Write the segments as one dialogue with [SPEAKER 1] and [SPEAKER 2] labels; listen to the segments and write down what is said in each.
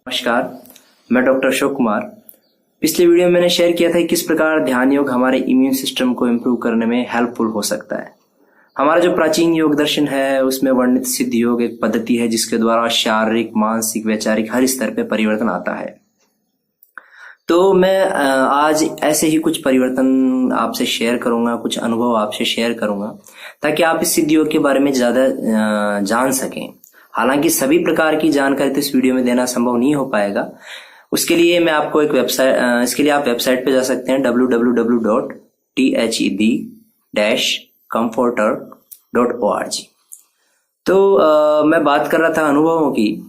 [SPEAKER 1] नमस्कार, मैं डॉक्टर अशोक कुमार। पिछले वीडियो में मैंने शेयर किया था कि किस प्रकार ध्यान योग हमारे इम्यून सिस्टम को इम्प्रूव करने में हेल्पफुल हो सकता है। हमारा जो प्राचीन योग दर्शन है उसमें वर्णित सिद्ध योग एक पद्धति है जिसके द्वारा शारीरिक, मानसिक, वैचारिक हर स्तर पर परिवर्तन आता है। तो मैं आज ऐसे ही कुछ परिवर्तन आपसे शेयर करूंगा, कुछ अनुभव आपसे शेयर करूंगा ताकि आप इस सिद्ध योग के बारे में ज़्यादा जान सकें। हालांकि सभी प्रकार की जानकारी तो इस वीडियो में देना संभव नहीं हो पाएगा। उसके लिए मैं आपको एक वेबसाइट इसके लिए आप वेबसाइट पे जा सकते हैं www.thed-comforter.org। तो मैं बात कर रहा था अनुभवों की।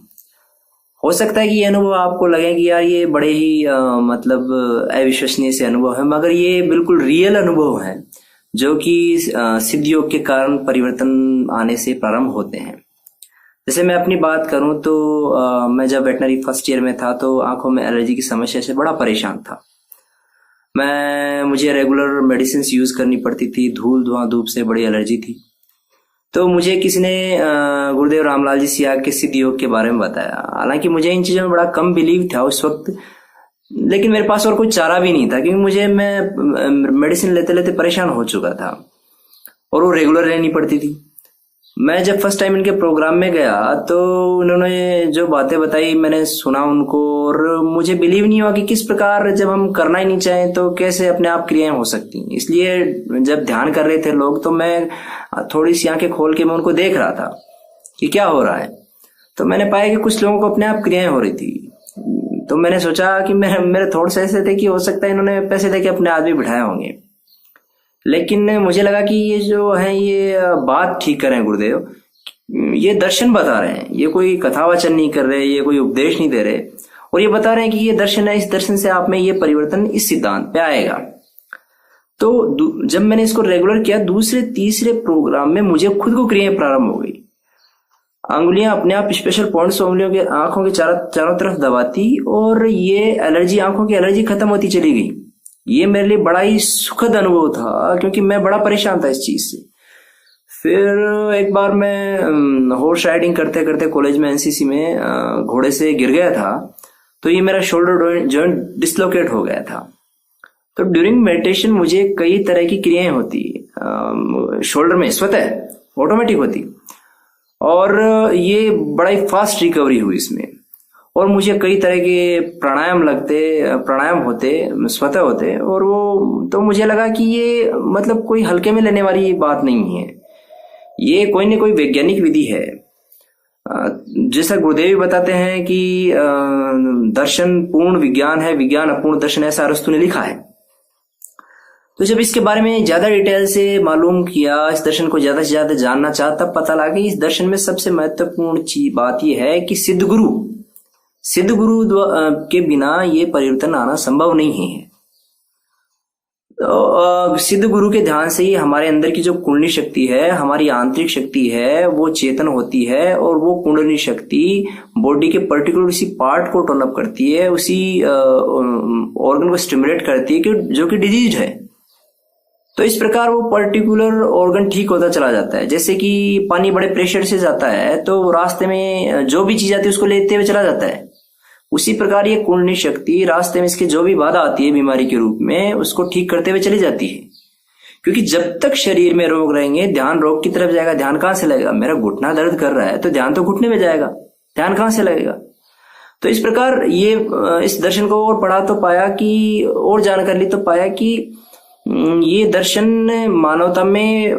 [SPEAKER 1] हो सकता है कि ये अनुभव आपको लगे कि यार ये बड़े ही मतलब अविश्वसनीय से अनुभव है, मगर ये बिल्कुल रियल अनुभव है जो कि सिद्ध योग के कारण परिवर्तन आने से प्रारंभ होते हैं। जैसे मैं अपनी बात करूं तो मैं जब वेटनरी फर्स्ट ईयर में था तो आंखों में एलर्जी की समस्या से बड़ा परेशान था। मुझे रेगुलर मेडिसिन यूज करनी पड़ती थी, धूल धुआं धूप से बड़ी एलर्जी थी। तो मुझे किसी ने गुरुदेव रामलाल जी सियाग के सिद्ध योग के बारे में बताया। हालांकि मुझे इन चीजों में बड़ा कम बिलीव था उस वक्त, लेकिन मेरे पास और कोई चारा भी नहीं था क्योंकि मैं मेडिसिन लेते लेते परेशान हो चुका था और वो रेगुलर लेनी पड़ती थी। मैं जब फर्स्ट टाइम इनके प्रोग्राम में गया तो उन्होंने जो बातें बताई मैंने सुना उनको, और मुझे बिलीव नहीं हुआ कि किस प्रकार जब हम करना ही नहीं चाहें तो कैसे अपने आप क्रियाएं हो सकती। इसलिए जब ध्यान कर रहे थे लोग तो मैं थोड़ी सी आंखें खोल के मैं उनको देख रहा था कि क्या हो रहा है। तो मैंने पाया कि कुछ लोगों को अपने आप क्रियाएं हो रही थी। तो मैंने सोचा कि मेरे थॉट्स ऐसे थे कि हो सकता है इन्होंने पैसे देके अपने आदमी बिठाए होंगे, लेकिन मुझे लगा कि ये जो है ये बात ठीक कर रहे हैं गुरुदेव, ये दर्शन बता रहे हैं, ये कोई कथावाचन नहीं कर रहे, ये कोई उपदेश नहीं दे रहे, और ये बता रहे हैं कि ये दर्शन है, इस दर्शन से आप में ये परिवर्तन इस सिद्धांत पे आएगा। तो जब मैंने इसको रेगुलर किया, दूसरे तीसरे प्रोग्राम में मुझे खुद को क्रियाएं प्रारंभ हो गई। अंगुलियां अपने आप स्पेशल पॉइंट्स उंगलियों के आंखों के चारों तरफ दबाती और ये एलर्जी, आंखों की एलर्जी खत्म होती चली गई। ये मेरे लिए बड़ा ही सुखद अनुभव था क्योंकि मैं बड़ा परेशान था इस चीज से। फिर एक बार मैं हॉर्स राइडिंग करते करते कॉलेज में एनसीसी में घोड़े से गिर गया था, तो ये मेरा शोल्डर जॉइंट डिसलोकेट हो गया था। तो ड्यूरिंग मेडिटेशन मुझे कई तरह की क्रियाएं होती शोल्डर में, स्वतः ऑटोमेटिक होती, और ये बड़ा ही फास्ट रिकवरी हुई इसमें। और मुझे कई तरह के प्राणायाम होते स्वतः होते, और वो तो मुझे लगा कि ये मतलब कोई हल्के में लेने वाली बात नहीं है, ये कोई न कोई वैज्ञानिक विधि है। जैसा गुरुदेव बताते हैं कि दर्शन पूर्ण विज्ञान है, विज्ञान अपूर्ण दर्शन, ऐसा अरस्तु ने लिखा है। तो जब इसके बारे में ज्यादा डिटेल से मालूम किया, इस दर्शन को ज्यादा से ज्यादा जानना चाहा, तब पता लगा कि इस दर्शन में सबसे महत्वपूर्ण बात यह है कि सिद्ध गुरु के बिना ये परिवर्तन आना संभव नहीं है। तो सिद्ध गुरु के ध्यान से ही हमारे अंदर की जो कुंडली शक्ति है, हमारी आंतरिक शक्ति है, वो चेतन होती है, और वो कुंडली शक्ति बॉडी के पर्टिकुलर उसी पार्ट को टर्न अप करती है, उसी ऑर्गन को स्टिमुलेट करती है जो कि डिजीज है। तो इस प्रकार वो पर्टिकुलर ऑर्गन ठीक होता चला जाता है। जैसे कि पानी बड़े प्रेशर से जाता है तो रास्ते में जो भी चीज आती है उसको लेते हुए चला जाता है। उसी प्रकार ये कुंडली शक्ति रास्ते में इसके जो भी बाधा आती है बीमारी के रूप में, उसको ठीक करते हुए चली जाती है। क्योंकि जब तक शरीर में रोग रहेंगे, ध्यान रोग की तरफ जाएगा। ध्यान कहां से लगेगा? मेरा घुटना दर्द कर रहा है तो ध्यान तो घुटने में जाएगा, ध्यान कहां से लगेगा? तो इस प्रकार ये इस दर्शन को और पढ़ा तो पाया कि, और जानकारी ली तो पाया कि ये दर्शन मानवता में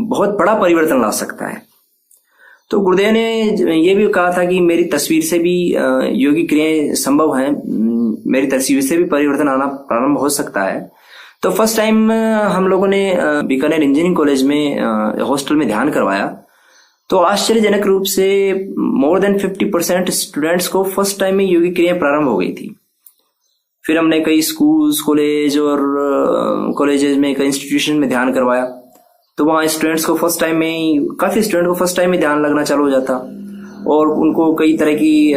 [SPEAKER 1] बहुत बड़ा परिवर्तन ला सकता है। तो गुरुदेव ने ये भी कहा था कि मेरी तस्वीर से भी योगी क्रियाएं संभव हैं, मेरी तस्वीर से भी परिवर्तन आना प्रारंभ हो सकता है। तो फर्स्ट टाइम हम लोगों ने बीकानेर इंजीनियरिंग कॉलेज में हॉस्टल में ध्यान करवाया, तो आश्चर्यजनक रूप से मोर देन 50% स्टूडेंट्स को फर्स्ट टाइम में योगी क्रियाएं प्रारंभ हो गई थी। फिर हमने कई स्कूल्स, कॉलेज और कॉलेजेस में, कई इंस्टीट्यूशन में ध्यान करवाया, तो वहाँ स्टूडेंट्स को फर्स्ट टाइम में ही, काफी स्टूडेंट को फर्स्ट टाइम में ध्यान लगना चालू हो जाता, और उनको कई तरह की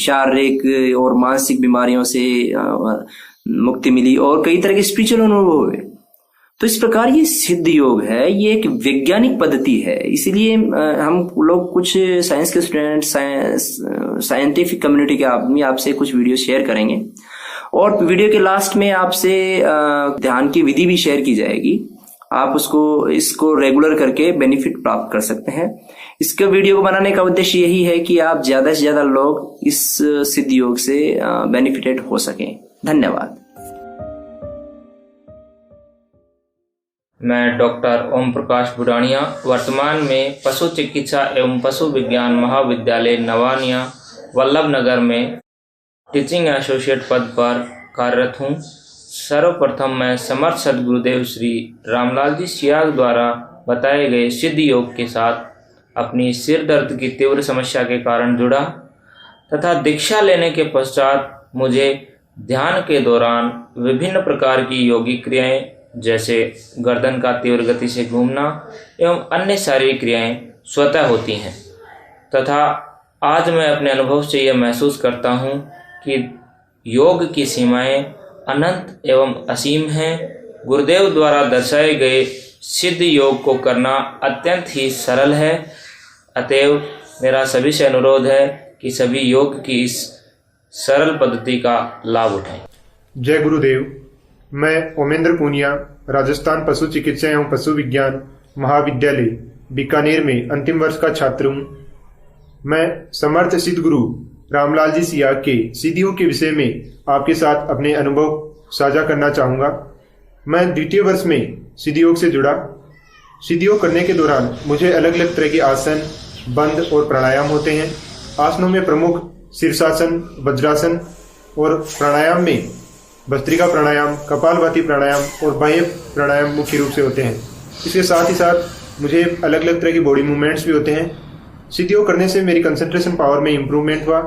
[SPEAKER 1] शारीरिक और मानसिक बीमारियों से मुक्ति मिली, और कई तरह के स्पिरिचुअल अनुभव हुए। तो इस प्रकार ये सिद्ध योग है, ये एक वैज्ञानिक पद्धति है। इसीलिए हम लोग कुछ साइंस के स्टूडेंट, साइंटिफिक कम्युनिटी के आदमी आपसे कुछ वीडियो शेयर करेंगे और वीडियो के लास्ट में आपसे ध्यान की विधि भी शेयर की जाएगी। आप इसको रेगुलर करके बेनिफिट प्राप्त कर सकते हैं। इसके वीडियो को बनाने का उद्देश्य यही है कि आप ज्यादा से ज्यादा लोग इस सिद्ध योग से बेनिफिटेड हो सकें। धन्यवाद।
[SPEAKER 2] मैं डॉक्टर ओम प्रकाश बुरानिया वर्तमान में पशु चिकित्सा एवं पशु विज्ञान महाविद्यालय नवानिया वल्लभ नगर में टीचिंग एसोसिएट पद पर कार्यरत हूँ। सर्वप्रथम मैं समर्थ सदगुरुदेव श्री रामलाल जी सियाग द्वारा बताए गए सिद्ध योग के साथ अपनी सिर दर्द की तीव्र समस्या के कारण जुड़ा तथा दीक्षा लेने के पश्चात मुझे ध्यान के दौरान विभिन्न प्रकार की योगिक क्रियाएं जैसे गर्दन का तीव्र गति से घूमना एवं अन्य शारीरिक क्रियाएं स्वतः होती हैं तथा आज मैं अपने अनुभव से यह महसूस करता हूं कि योग की सीमाएं अनंत एवं असीम हैं। गुरुदेव द्वारा दर्शाए गए सिद्ध योग को करना अत्यंत ही सरल है। अतएव मेरा सभी से अनुरोध है कि सभी योग की इस सरल पद्धति का लाभ उठाएं।
[SPEAKER 3] जय गुरुदेव। मैं ओमेंद्र पूनिया राजस्थान पशु चिकित्सा एवं पशु विज्ञान महाविद्यालय बीकानेर में अंतिम वर्ष का छात्र हूँ। मैं समर्थ सिद्ध गुरु रामलाल जी सियाग के सिद्ध योग के विषय में आपके साथ अपने अनुभव साझा करना चाहूँगा। मैं द्वितीय वर्ष में सिद्ध योग से जुड़ा। सिद्ध योग करने के दौरान मुझे अलग अलग तरह के आसन, बंद और प्राणायाम होते हैं। आसनों में प्रमुख शीर्षासन, वज्रासन और प्राणायाम में भस्त्रिका प्राणायाम, कपालभाति प्राणायाम और बाह्य प्राणायाम मुख्य रूप से होते हैं। इसके साथ ही साथ मुझे अलग अलग तरह की बॉडी मूवमेंट्स भी होते हैं। सिद्ध योग करने से मेरी कंसंट्रेशन पावर में इम्प्रूवमेंट हुआ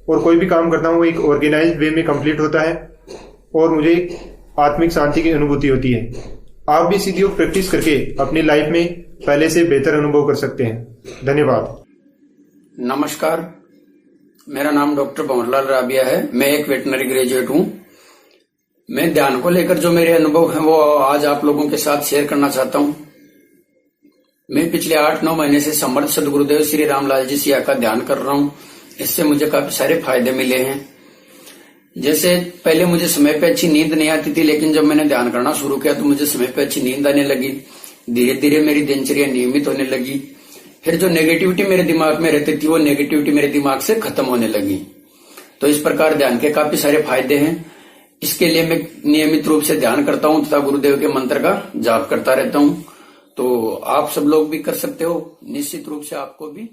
[SPEAKER 3] और कोई भी काम करता हूँ वो एक ऑर्गेनाइज्ड वे में कंप्लीट होता है और मुझे आत्मिक शांति की अनुभूति होती है। आप भी सिद्ध योग प्रैक्टिस करके अपनी लाइफ में पहले से बेहतर अनुभव कर सकते हैं। धन्यवाद।
[SPEAKER 4] नमस्कार, मेरा नाम डॉक्टर भंवरलाल राबिया है। मैं एक वेटनरी ग्रेजुएट हूँ। मैं ध्यान को लेकर जो मेरे अनुभव हैं वो आज आप लोगों के साथ शेयर करना चाहता हूँ। मैं पिछले 8-9 महीने से समर्थ सदगुरुदेव श्री रामलाल जी सिया का ध्यान कर रहा हूँ। इससे मुझे काफी सारे फायदे मिले हैं। जैसे पहले मुझे समय पे अच्छी नींद नहीं आती थी, लेकिन जब मैंने ध्यान करना शुरू किया तो मुझे समय पे अच्छी नींद आने लगी। धीरे धीरे मेरी दिनचर्या नियमित होने लगी। फिर जो नेगेटिविटी मेरे दिमाग में रहती थी वो नेगेटिविटी मेरे दिमाग से खत्म होने लगी। तो इस प्रकार ध्यान के काफी सारे फायदे हैं। इसके लिए मैं नियमित रूप से ध्यान करता हूँ तथा गुरुदेव के मंत्र का जाप करता रहता हूँ। तो आप सब लोग भी कर सकते हो, निश्चित रूप से आपको भी।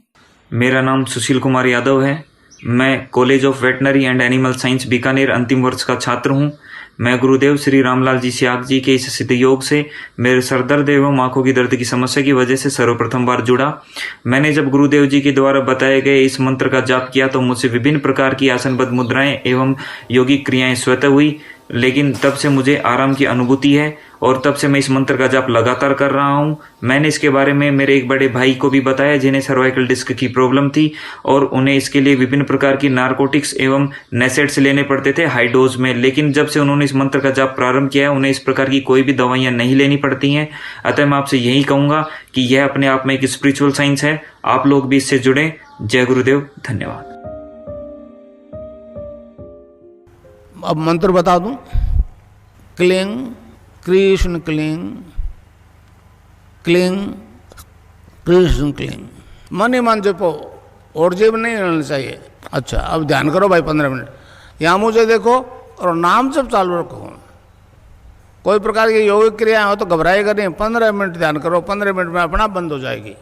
[SPEAKER 5] मेरा नाम सुशील कुमार यादव है। मैं college of veterinary and animal science Bikaner अंतिम वर्ष का छात्र हूँ। मैं गुरुदेव श्री रामलाल जी सियाग जी के इस सिद्ध योग से मेरे सर दर्द एवं आंखों की दर्द की समस्या की वजह से सर्वप्रथम बार जुड़ा। मैंने जब गुरुदेव जी के द्वारा बताए गए इस मंत्र का जाप किया तो मुझसे विभिन्न प्रकार की आसनबद्ध मुद्राएं एवं योगिक क्रियाएं स्वतः हुई। लेकिन तब से मुझे आराम की अनुभूति है और तब से मैं इस मंत्र का जाप लगातार कर रहा हूँ। मैंने इसके बारे में मेरे एक बड़े भाई को भी बताया जिन्हें सर्वाइकल डिस्क की प्रॉब्लम थी और उन्हें इसके लिए विभिन्न प्रकार की नारकोटिक्स एवं नेसेट्स लेने पड़ते थे हाई डोज में। लेकिन जब से उन्होंने इस मंत्र का जाप प्रारंभ किया है उन्हें इस प्रकार की कोई भी दवाइयाँ नहीं लेनी पड़ती हैं। अतः मैं आपसे यही कहूँगा कि यह अपने आप में एक स्पिरिचुअल साइंस है। आप लोग भी इससे जुड़ें। जय गुरुदेव। धन्यवाद।
[SPEAKER 6] अब मंत्र बता दूं। Cling Krishna cling, cling Krishna cling. मन ही मन जपो और जेब नहीं रहना चाहिए। अच्छा, अब ध्यान करो भाई 15 मिनट। यहाँ मुझे देखो और नाम जब चालू रखो। कोई प्रकार की योगिक क्रियाएं हो तो घबराएगा नहीं। 15 मिनट ध्यान करो, 15 मिनट में अपना बंद हो जाएगी।